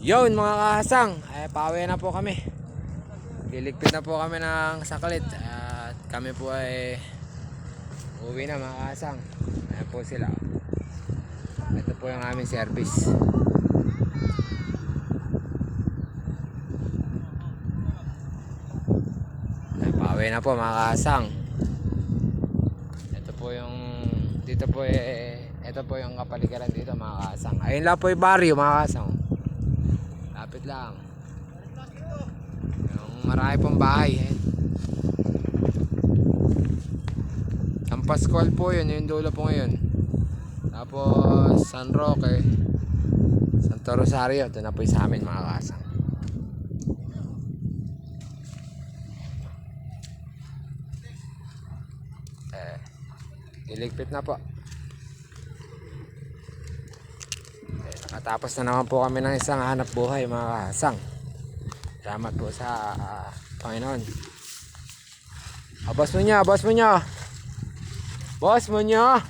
Yon mga kahasang, pauwi na po kami. Liligpit na po kami ng saklit at kami po ay uwi na mga kahasang. Ayan po sila. Ito po yung aming service. Pauwi na po mga kahasang. Ito po yung dito po ito po yung kapaligiran dito mga kahasang. Ayun lang po yung baryo mga kahasang. Lapit lang. Yung marami pong bahay. Ang Pascual po yun, yung dulo po ngayon. Tapos San Roque, Santo Rosario, ito na po yung sa amin mga kasang. Iligpit na po. Nakatapos na naman po kami ng isang hanap buhay mga kasang. Salamat po sa Panginoon. Boss mo niya, boss mo niya. Boss mo niya.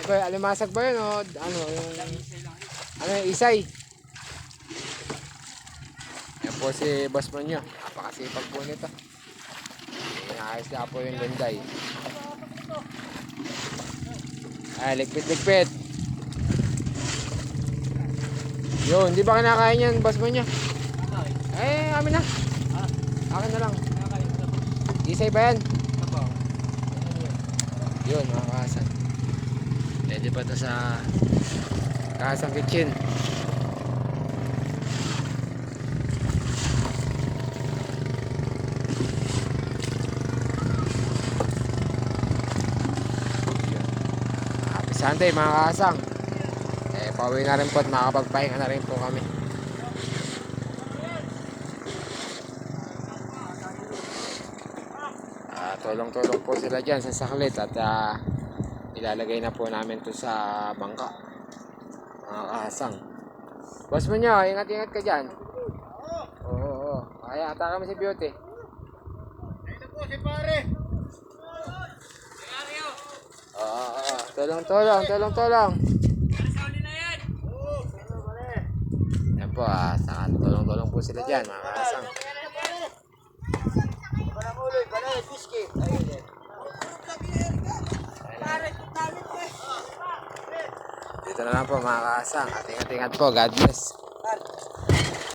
Okay, alimasag ba yun o ano yung isay? Yan po si boss mo niya. Napakasipag po nito. Inaayos na po yung lunday. Ay, ligpit. Yun, di ba kinakain yan, boss mo niya? Amin na. Akin na lang. Isay ba yan? Yun, mga kasang. Pwede pa ito sa kasang kitchen. Happy Sunday mga kasang. Pauwi na rin po at makapagpahinga na rin po kami. Tulong-tulong po sila dyan sa saklit at ilalagay na po namin to sa bangka mga kasang. Boss mo nyo, ingat-ingat ka dyan. Oo. Kaya ata kami si Beauty. Ayun po si pare. Tulong. Yan po tulong-tulong po sila dyan mga kasang. Dito na lang po mga kasang. Ingat-ingat po. God bless.